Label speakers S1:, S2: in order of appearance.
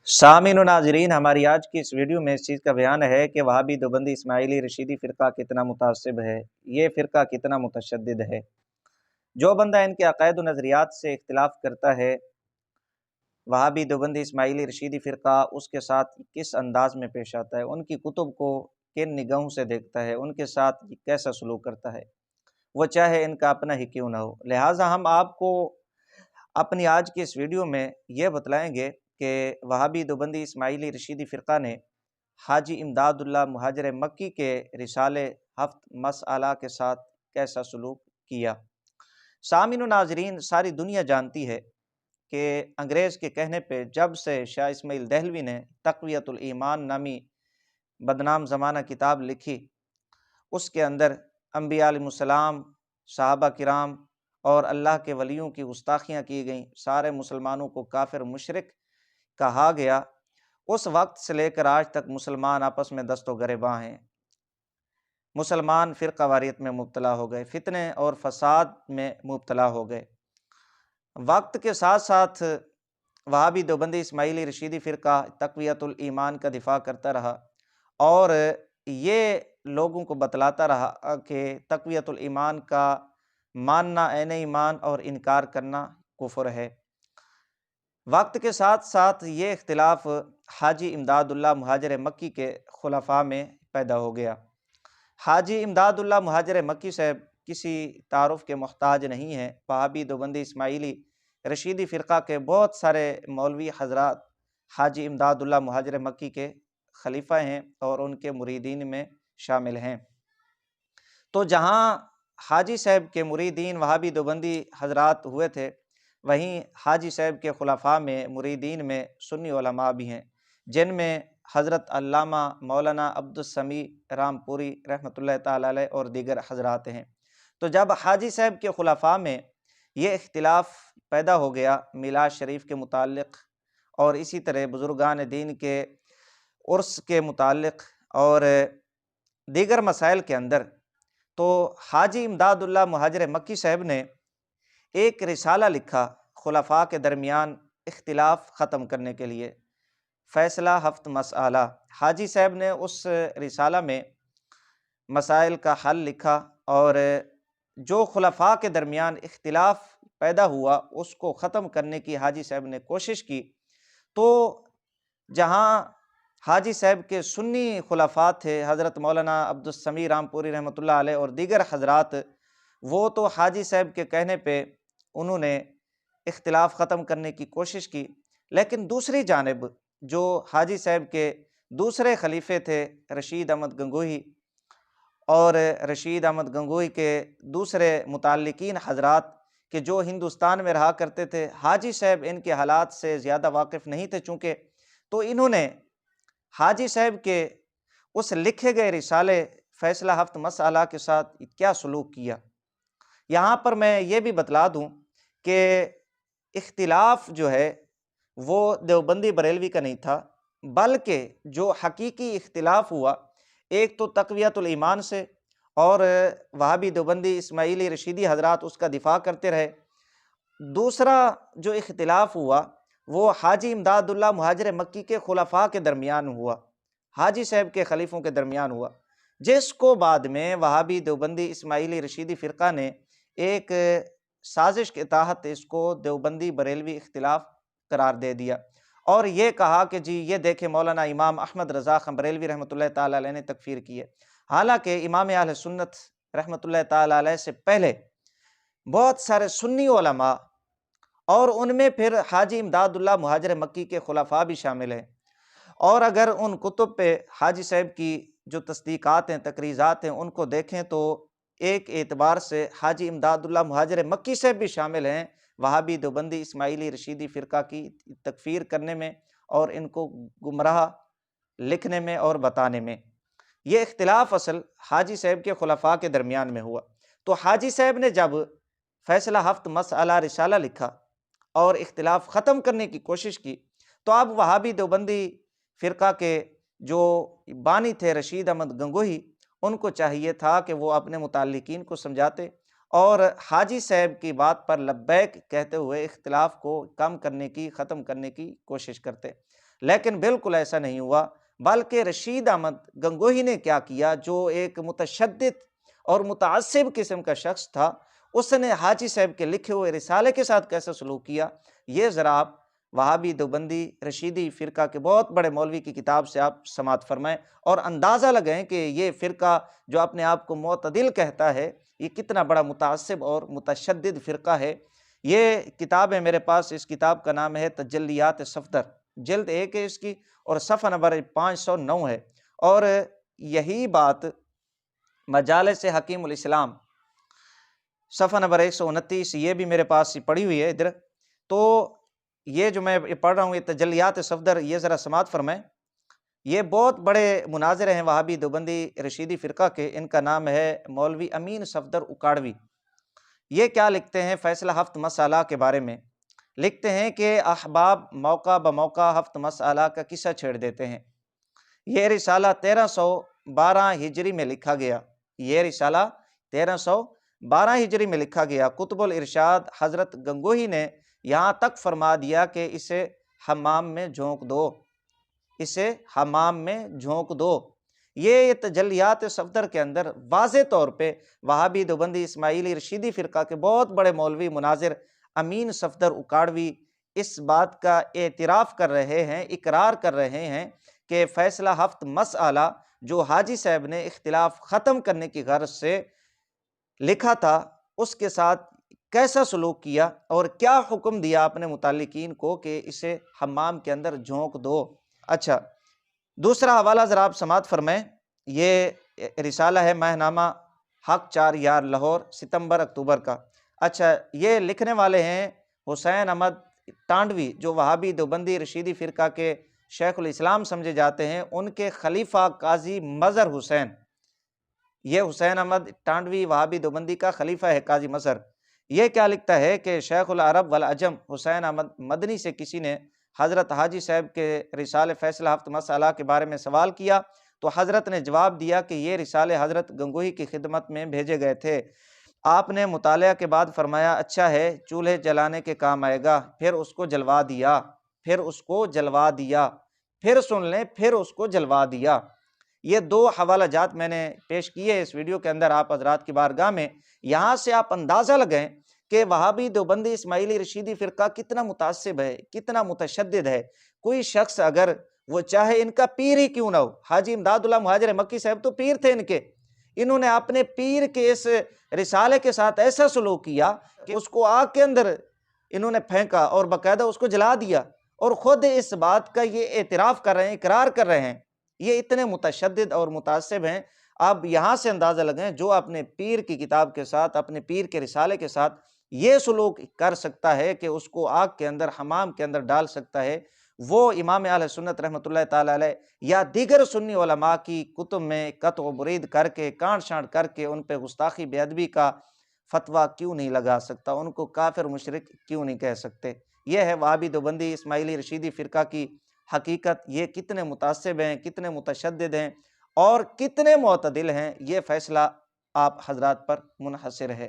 S1: سامعین و ناظرین، ہماری آج کی اس ویڈیو میں اس چیز کا بیان ہے کہ وہابی دیوبندی اسماعیلی رشیدی فرقہ کتنا متعصب ہے، یہ فرقہ کتنا متشدد ہے۔ جو بندہ ان کے عقائد و نظریات سے اختلاف کرتا ہے، وہابی دیوبندی اسماعیلی رشیدی فرقہ اس کے ساتھ کس انداز میں پیش آتا ہے، ان کی کتب کو کن نگاہوں سے دیکھتا ہے، ان کے ساتھ کیسا سلوک کرتا ہے، وہ چاہے ان کا اپنا ہی کیوں نہ ہو۔ لہٰذا ہم آپ کو اپنی آج کی اس ویڈیو میں یہ بتلائیں گے کہ وہابی دیوبندی اسماعیلی رشیدی فرقہ نے حاجی امداد اللہ مہاجر مکی کے رسالے ہفت مسئلہ کے ساتھ کیسا سلوک کیا۔ سامعین و ناظرین، ساری دنیا جانتی ہے کہ انگریز کے کہنے پہ جب سے شاہ اسماعیل دہلوی نے تقویت الایمان نامی بدنام زمانہ کتاب لکھی، اس کے اندر انبیاء علیہ السلام، صحابہ کرام اور اللہ کے ولیوں کی گستاخیاں کی گئیں، سارے مسلمانوں کو کافر مشرک کہا گیا، اس وقت سے لے کر آج تک مسلمان آپس میں دست و گریباں ہیں، مسلمان فرقہ واریت میں مبتلا ہو گئے، فتنے اور فساد میں مبتلا ہو گئے۔ وقت کے ساتھ ساتھ وہابی دیوبندی اسماعیلی رشیدی فرقہ تقویت الایمان کا دفاع کرتا رہا اور یہ لوگوں کو بتلاتا رہا کہ تقویت الایمان کا ماننا عین ایمان اور انکار کرنا کفر ہے۔ وقت کے ساتھ ساتھ یہ اختلاف حاجی امداد اللہ مہاجر مکی کے خلفاء میں پیدا ہو گیا۔ حاجی امداد اللہ مہاجر مکی صاحب کسی تعارف کے محتاج نہیں ہیں۔ وہابی دیوبندی اسماعیلی رشیدی فرقہ کے بہت سارے مولوی حضرات حاجی امداد اللہ مہاجر مکی کے خلیفہ ہیں اور ان کے مریدین میں شامل ہیں۔ تو جہاں حاجی صاحب کے مریدین وہابی دیوبندی حضرات ہوئے تھے، وہیں حاجی صاحب کے خلفاء میں مریدین میں سنی علماء بھی ہیں، جن میں حضرت علامہ مولانا عبدالسمیع رامپوری رحمۃ اللہ تعالی علیہ اور دیگر حضرات ہیں۔ تو جب حاجی صاحب کے خلفاء میں یہ اختلاف پیدا ہو گیا میلاد شریف کے متعلق اور اسی طرح بزرگان دین کے عرس کے متعلق اور دیگر مسائل کے اندر، تو حاجی امداد اللہ مہاجر مکی صاحب نے ایک رسالہ لکھا خلفاء کے درمیان اختلاف ختم کرنے کے لیے، فیصلہ ہفت مسئلہ۔ حاجی صاحب نے اس رسالہ میں مسائل کا حل لکھا اور جو خلفاء کے درمیان اختلاف پیدا ہوا اس کو ختم کرنے کی حاجی صاحب نے کوشش کی۔ تو جہاں حاجی صاحب کے سنی خلفاء تھے، حضرت مولانا عبدالسمیع رامپوری رحمۃ اللہ علیہ اور دیگر حضرات، وہ تو حاجی صاحب کے کہنے پہ انہوں نے اختلاف ختم کرنے کی کوشش کی، لیکن دوسری جانب جو حاجی صاحب کے دوسرے خلیفے تھے رشید احمد گنگوہی اور رشید احمد گنگوہی کے دوسرے متعلقین حضرات کہ جو ہندوستان میں رہا کرتے تھے، حاجی صاحب ان کے حالات سے زیادہ واقف نہیں تھے چونکہ، تو انہوں نے حاجی صاحب کے اس لکھے گئے رسالے فیصلہ ہفت مسئلہ کے ساتھ کیا سلوک کیا۔ یہاں پر میں یہ بھی بتلا دوں کہ اختلاف جو ہے وہ دیوبندی بریلوی کا نہیں تھا، بلکہ جو حقیقی اختلاف ہوا ایک تو تقویت الایمان سے، اور وہابی دیوبندی اسماعیلی رشیدی حضرات اس کا دفاع کرتے رہے۔ دوسرا جو اختلاف ہوا وہ حاجی امداد اللہ مہاجر مکی کے خلفاء کے درمیان ہوا، حاجی صاحب کے خلیفوں کے درمیان ہوا، جس کو بعد میں وہابی دیوبندی اسماعیلی رشیدی فرقہ نے ایک سازش کے تحت اس کو دیوبندی بریلوی اختلاف قرار دے دیا اور یہ کہا کہ جی یہ دیکھیں مولانا امام احمد رضا خان بریلوی رحمۃ اللہ تعالی علیہ نے تکفیر کی ہے۔ حالانکہ امام اہل سنت رحمۃ اللہ تعالی علیہ سے پہلے بہت سارے سنی علماء اور ان میں پھر حاجی امداد اللہ مہاجر مکی کے خلفاء بھی شامل ہیں، اور اگر ان کتب پہ حاجی صاحب کی جو تصدیقات ہیں، تقریضات ہیں، ان کو دیکھیں تو ایک اعتبار سے حاجی امداد اللہ مہاجر مکی صاحب بھی شامل ہیں وہابی دیوبندی اسماعیلی رشیدی فرقہ کی تکفیر کرنے میں اور ان کو گمراہ لکھنے میں اور بتانے میں۔ یہ اختلاف اصل حاجی صاحب کے خلفاء کے درمیان میں ہوا۔ تو حاجی صاحب نے جب فیصلہ ہفت مسئلہ رسالہ لکھا اور اختلاف ختم کرنے کی کوشش کی، تو اب وہابی دیوبندی فرقہ کے جو بانی تھے رشید احمد گنگوہی، ان کو چاہیے تھا کہ وہ اپنے متعلقین کو سمجھاتے اور حاجی صاحب کی بات پر لبیک کہتے ہوئے اختلاف کو کم کرنے کی، ختم کرنے کی کوشش کرتے، لیکن بالکل ایسا نہیں ہوا، بلکہ رشید احمد گنگوہی نے کیا کیا، جو ایک متشدد اور متعصب قسم کا شخص تھا، اس نے حاجی صاحب کے لکھے ہوئے رسالے کے ساتھ کیسا سلوک کیا، یہ ذرا آپ وہابی دیوبندی رشیدی فرقہ کے بہت بڑے مولوی کی کتاب سے آپ سماعت فرمائیں اور اندازہ لگائیں کہ یہ فرقہ جو اپنے آپ کو معتدل کہتا ہے، یہ کتنا بڑا متعصب اور متشدد فرقہ ہے۔ یہ کتاب ہے میرے پاس، اس کتاب کا نام ہے تجلیات صفدر، جلد 1 ہے اس کی، اور صفحہ نمبر 509 ہے، اور یہی بات مجالس حکیم الاسلام صفحہ نمبر 129، یہ بھی میرے پاس پڑھی ہوئی ہے ادھر۔ تو یہ جو میں پڑھ رہا ہوں، یہ تجلیات صفدر، یہ ذرا سماعت فرمائیں۔ یہ بہت بڑے مناظر ہیں وہابی دیوبندی رشیدی فرقہ کے، ان کا نام ہے مولوی امین صفدر اکاڑوی۔ یہ کیا لکھتے ہیں فیصلہ ہفت مسئلہ کے بارے میں؟ لکھتے ہیں کہ احباب موقع بموقع ہفت مسئلہ کا قصہ چھیڑ دیتے ہیں۔ یہ رسالہ 1312 ہجری میں لکھا گیا، یہ رسالہ 1312 ہجری میں لکھا گیا۔ قطب الارشاد حضرت گنگوہی نے یہاں تک فرما دیا کہ اسے حمام میں جھونک دو، اسے حمام میں جھونک دو۔ یہ تجلیات صفدر کے اندر واضح طور پہ وہابی دیوبندی اسماعیلی رشیدی فرقہ کے بہت بڑے مولوی مناظر امین صفدر اکاڑوی اس بات کا اعتراف کر رہے ہیں، اقرار کر رہے ہیں کہ فیصلہ ہفت مسئلہ جو حاجی صاحب نے اختلاف ختم کرنے کی غرض سے لکھا تھا، اس کے ساتھ کیسا سلوک کیا اور کیا حکم دیا اپنے متعلقین کو کہ اسے حمام کے اندر جھونک دو۔ اچھا، دوسرا حوالہ ذرا آپ سماعت فرمائیں۔ یہ رسالہ ہے ماہ نامہ حق 4 یار لاہور، ستمبر اکتوبر کا۔ اچھا، یہ لکھنے والے ہیں حسین احمد ٹانڈوی، جو وہابی دیوبندی رشیدی فرقہ کے شیخ الاسلام سمجھے جاتے ہیں، ان کے خلیفہ قاضی مظہر حسین۔ یہ حسین احمد ٹانڈوی وہابی دیوبندی کا خلیفہ ہے، قاضی مظہر۔ یہ کیا لکھتا ہے کہ شیخ العرب والعجم حسین احمد مدنی سے کسی نے حضرت حاجی صاحب کے رسالے فیصلہ ہفت مسئلہ کے بارے میں سوال کیا، تو حضرت نے جواب دیا کہ یہ رسالے حضرت گنگوہی کی خدمت میں بھیجے گئے تھے۔ آپ نے مطالعہ کے بعد فرمایا اچھا ہے، چولہے جلانے کے کام آئے گا، پھر اس کو جلوا دیا، پھر اس کو جلوا دیا، پھر سن لیں، پھر اس کو جلوا دیا۔ یہ 2 حوالہ جات میں نے پیش کیے اس ویڈیو کے اندر آپ حضرات کی بارگاہ میں۔ یہاں سے آپ اندازہ لگائیں کہ وہابی دیوبندی اسماعیلی رشیدی فرقہ کتنا متعصب ہے، کتنا متشدد ہے۔ کوئی شخص اگر وہ چاہے ان کا پیر ہی کیوں نہ ہو، حاجی امداد اللہ مہاجر مکی صاحب تو پیر تھے ان کے، انہوں نے اپنے پیر کے اس رسالے کے ساتھ ایسا سلوک کیا کہ اس کو آگ کے اندر انہوں نے پھینکا اور باقاعدہ اس کو جلا دیا، اور خود اس بات کا یہ اعتراف کر رہے ہیں، اقرار کر رہے ہیں۔ یہ اتنے متشدد اور متعصب ہیں۔ آپ یہاں سے اندازہ لگیں، جو اپنے پیر کی کتاب کے ساتھ، اپنے پیر کے رسالے کے ساتھ یہ سلوک کر سکتا ہے کہ اس کو آگ کے اندر، حمام کے اندر ڈال سکتا ہے، وہ امام اہل سنت رحمۃ اللہ تعالی علیہ یا دیگر سنی علماء کی کتب میں قطع و برید کر کے، کانٹ شانٹ کر کے ان پہ گستاخی بے ادبی کا فتویٰ کیوں نہیں لگا سکتا، ان کو کافر مشرک کیوں نہیں کہہ سکتے؟ یہ ہے وہابی دیوبندی اسماعیلی رشیدی فرقہ کی حقیقت۔ یہ کتنے متعصب ہیں، کتنے متشدد ہیں اور کتنے معتدل ہیں، یہ فیصلہ آپ حضرات پر منحصر ہے۔